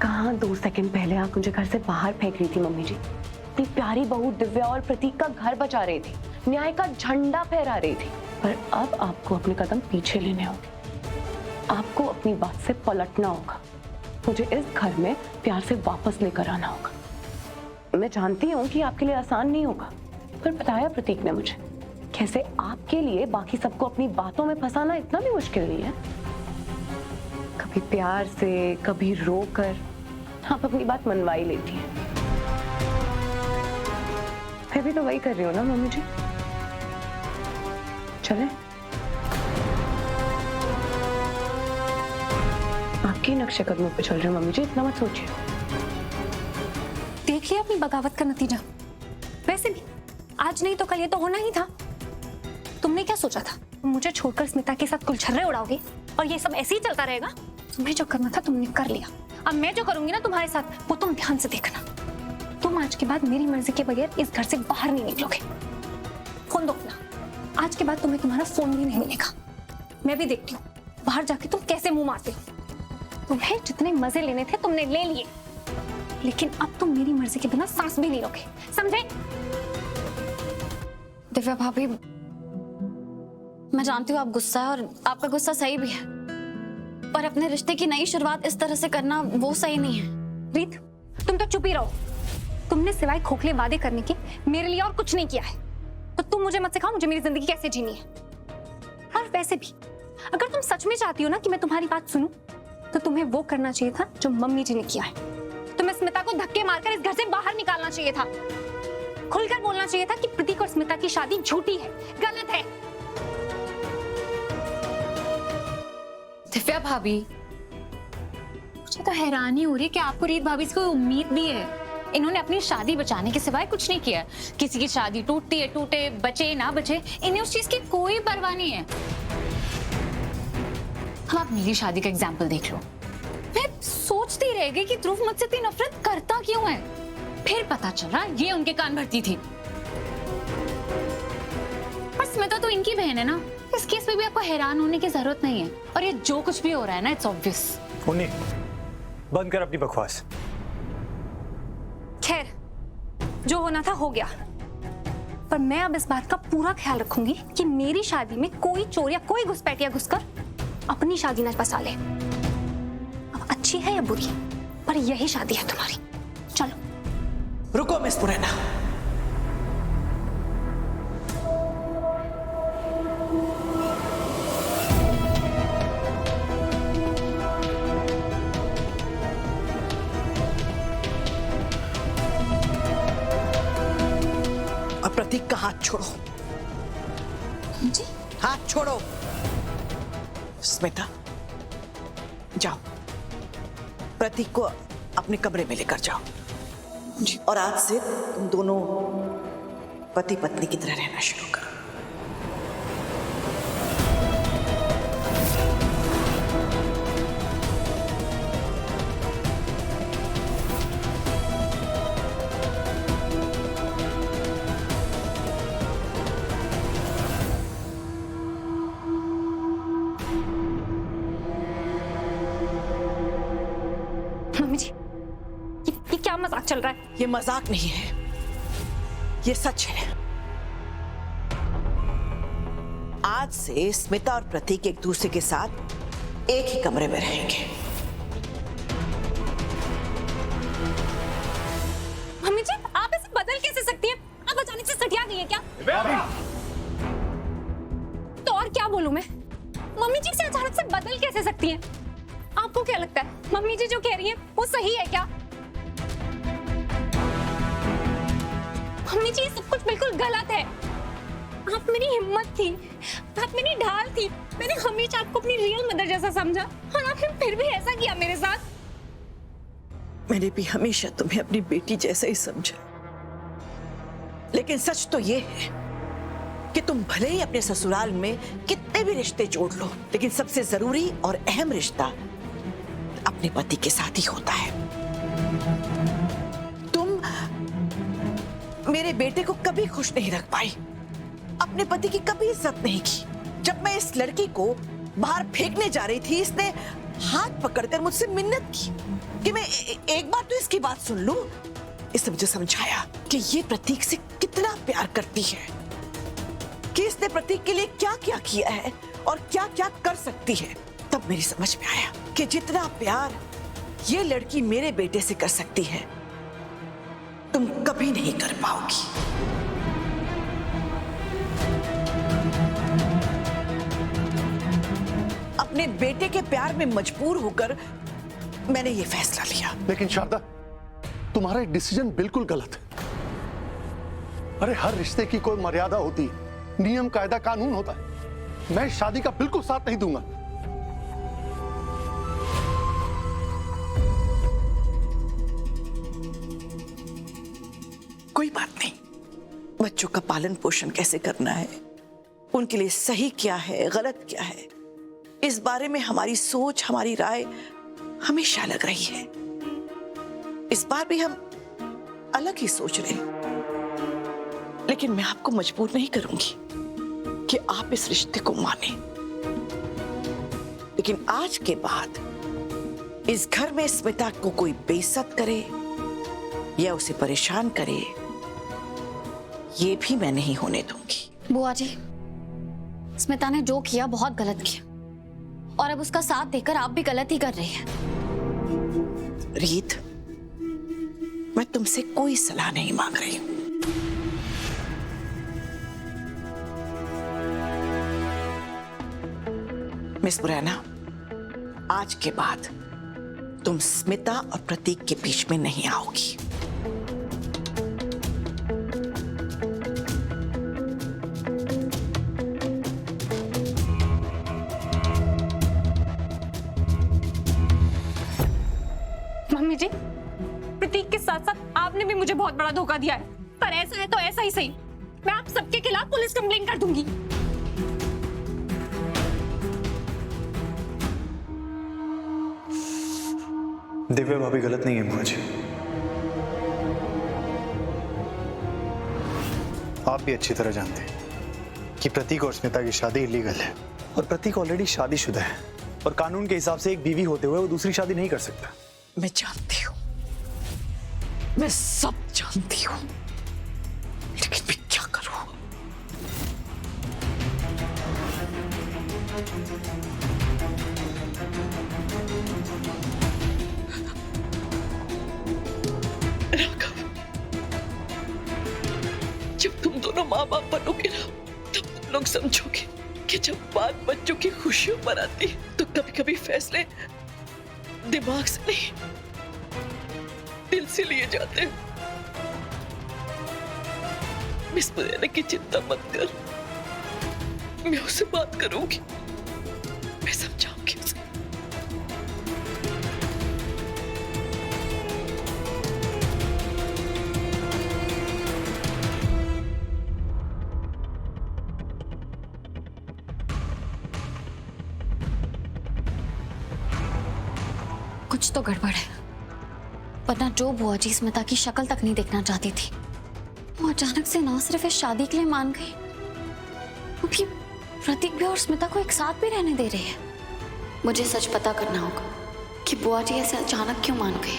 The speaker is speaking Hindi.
कहाँ 2 सेकंड पहले आप मुझे घर से बाहर फेंक रही थी मम्मी जी। अपनी प्यारी बहू दिव्या और प्रतीक का घर बचा रही थी, न्याय का झंडा फहरा रही थी। पर अब आपको अपने कदम पीछे लेने होंगे। आपको अपनी बात से पलटना होगा। मुझे इस घर में प्यार से वापस लेकर आना होगा। मैं जानती हूँ कि आपके लिए आसान नहीं होगा, पर बताया प्रतीक ने मुझे कैसे आपके लिए बाकी सबको अपनी बातों में फंसाना इतना भी मुश्किल नहीं है। कभी प्यार से, कभी रोकर आप अपनी बात मनवा ही लेती हैं। मैं भी तो वही कर रही हूँ ना मम्मी जी। चलें? आपके नक्शे कदमों पे चल रही हूँ मम्मी जी, इतना मत सोचिए। देख लिया अपनी बगावत का नतीजा। वैसे भी आज नहीं तो कल ये तो होना ही था। तुमने क्या सोचा था, मुझे छोड़कर स्मिता के साथ कुलछर्रे उड़ाओगे और ये सब ऐसे ही चलता रहेगा? तुम्हें जो करना था तुमने कर लिया। अब मैं जो करूंगी ना तुम्हारे साथ वो तुम ध्यान से देखना। तुम आज के बाद मेरी मर्जी के बगैर इस घर से बाहर नहीं निकलोगे। फोन दो अपना। आज के बाद तुम्हें तुम्हारा फोन भी नहीं मिलेगा। मैं भी देखती हूँ बाहर जाके तुम कैसे मुंह मारते हो। तुम्हें जितने मजे लेने थे तुमने ले लिए, लेकिन अब तुम मेरी मर्जी के बिना सांस भी नहीं लोगे, समझे? दिव्या भाभी, मैं जानती हूँ आप गुस्सा है और आपका गुस्सा सही भी है, पर अपने रिश्ते की नई शुरुआत इस तरह से करना वो सही नहीं है। रीत, तुम तो चुप ही रहो। तुमने सिवाय खोखले वादे करने के मेरे लिए और कुछ नहीं किया है, तो तुम मुझे मत सिखाओ मुझे मेरी जिंदगी कैसे जीनी है। और वैसे भी अगर तुम सच में चाहती हो ना कि मैं तुम्हारी बात सुनूं, तो तुम्हें वो करना चाहिए था जो मम्मी जी ने किया है। तुम्हें स्मिता को धक्के मारकर इस घर से बाहर निकालना चाहिए था। खुलकर बोलना चाहिए था कि प्रतीक और स्मिता की शादी झूठी है, गलत है। दिव्या भाभी, मुझे तो हैरानी हो रही है कि आपको रीत भाभी से कोई उम्मीद भी है। इन्होंने अपनी शादी बचाने के सिवाय कुछ नहीं किया। किसी की शादी टूटती है, टूटे, बचे ना बचे, इन्हें उस चीज की कोई परवाह नहीं है। अब आप मेरी शादी का एग्जाम्पल देख लो। मैं सोचती रह गई कि ध्रुव मुझसे इतनी नफरत करता क्यों है। फिर पता चला ये उनके कान भरती थी। और स्मिता तो इनकी बहन है ना, इस केस में भी आपको हैरान होने की जरूरत नहीं है। और ये जो कुछ भी हो रहा है ना, इट्स ऑब्वियस। मुन्नी, बंद कर अपनी बकवास। खैर, जो होना था हो गया, पर मैं अब इस बात का पूरा ख्याल रखूंगी कि मेरी शादी में कोई चोर या कोई घुसपैठिया घुसकर अपनी शादी न फंसा ले। अब अच्छी है या बुरी, पर यही शादी है तुम्हारी। चलो। रुको मिस पुरैना, अब प्रतीक का हाथ छोड़ो। जी? हाथ छोड़ो। स्मिता, जाओ, प्रतीक को अपने कमरे में लेकर जाओ। और आज से तुम दोनों पति पत्नी की तरह रहना शुरू करो। मम्मी जी, ये क्या मजाक चल रहा है? ये मजाक नहीं है, ये सच है। आज से स्मिता और प्रतीक एक दूसरे के साथ एक ही कमरे में रहेंगे। मम्मी जी, आप ऐसे बदल कैसे सकती हैं? आप अचानक से सटिया गई है क्या? तो और क्या बोलूं मैं? मम्मी जी से अचानक से बदल कैसे सकती हैं? आपको क्या लगता है मम्मी जी जो कह रही हैं वो सही है क्या? मम्मी जी, सब कुछ बिल्कुल गलत है। आप मेरी हिम्मत थी, आप मेरी ढाल थी। मैंने हमेशा आपको अपनी रियल मदर जैसा समझा और आपने फिर भी ऐसा किया मेरे साथ। मैंने भी हमेशा तुम्हें अपनी बेटी जैसा ही समझा, लेकिन सच तो ये है कि तुम भले ही अपने ससुराल में कितने भी रिश्ते जोड़ लो, लेकिन सबसे जरूरी और अहम रिश्ता अपने पति के साथ ही होता है। तुम मेरे बेटे को कभी खुश नहीं रख पाई, अपने पति की कभी इज्जत नहीं की। जब मैं इस लड़की को बाहर फेंकने जा रही थी, इसने हाथ पकड़कर मुझसे मिन्नत की कि मैं एक बार तो इसकी बात सुन लूं। इसने मुझे समझाया कि ये प्रतीक से कितना प्यार करती है, कि इसने प्रतीक के लिए क्या क्या किया है और क्या क्या कर सकती है। तब मेरी समझ में आया कि जितना प्यार ये लड़की मेरे बेटे से कर सकती है, तुम कभी नहीं कर पाओगी। अपने बेटे के प्यार में मजबूर होकर मैंने ये फैसला लिया। लेकिन शारदा, तुम्हारा एक डिसीजन बिल्कुल गलत है। अरे हर रिश्ते की कोई मर्यादा होती, नियम कायदा कानून होता है। मैं इस शादी का बिल्कुल साथ नहीं दूंगा। कोई बात नहीं, बच्चों का पालन पोषण कैसे करना है, उनके लिए सही क्या है गलत क्या है, इस बारे में हमारी सोच हमारी राय हमेशा अलग रही है। इस बार भी हम अलग ही सोच रहे हैं, लेकिन मैं आपको मजबूर नहीं करूंगी कि आप इस रिश्ते को माने। लेकिन आज के बाद इस घर में स्मिता को कोई बेइज्जत करे या उसे परेशान करे, ये भी मैं नहीं होने दूंगी। बुआ जी, स्मिता ने जो किया बहुत गलत किया, और अब उसका साथ देकर आप भी गलत ही कर रही हैं। रीत, मैं तुमसे कोई सलाह नहीं मांग रही हूं। मिस बुरैना, आज के बाद तुम स्मिता और प्रतीक के बीच में नहीं आओगी। मम्मी जी, प्रतीक के साथ साथ आपने भी मुझे बहुत बड़ा धोखा दिया है, पर ऐसा है तो ऐसा ही सही। मैं आप सबके खिलाफ पुलिस कंप्लेंट कर दूंगी। दिव्या भाभी गलत नहीं है बुआ जी। आप भी अच्छी तरह जानते हैं कि प्रतीक और स्मिता की शादी इलीगल है, और प्रतीक ऑलरेडी शादीशुदा है, और कानून के हिसाब से एक बीवी होते हुए वो दूसरी शादी नहीं कर सकता। मैं जानती हूं, मैं सब जानती हूं, लेकिन मैं क्या करूं? राघव, जब तुम दोनों माँ बाप बनोगे ना, तब तुम लोग समझोगे कि जब बात बच्चों की खुशियों पर आती है तो कभी कभी फैसले दिमाग से नहीं दिल से लिए जाते हैं। मिस बुरैना की चिंता मत कर, मैं उससे बात करूंगी, मैं समझाऊंगी उसे। कुछ तो गड़बड़ है, वरना जो बुआ जी स्मिता की शक्ल तक नहीं देखना चाहती थी, वो अचानक से ना सिर्फ इस शादी के लिए मान गई, क्योंकि प्रतीक भी और स्मिता को एक साथ भी रहने दे रही है। मुझे सच पता करना होगा कि बुआ जी ऐसे अचानक क्यों मान गई।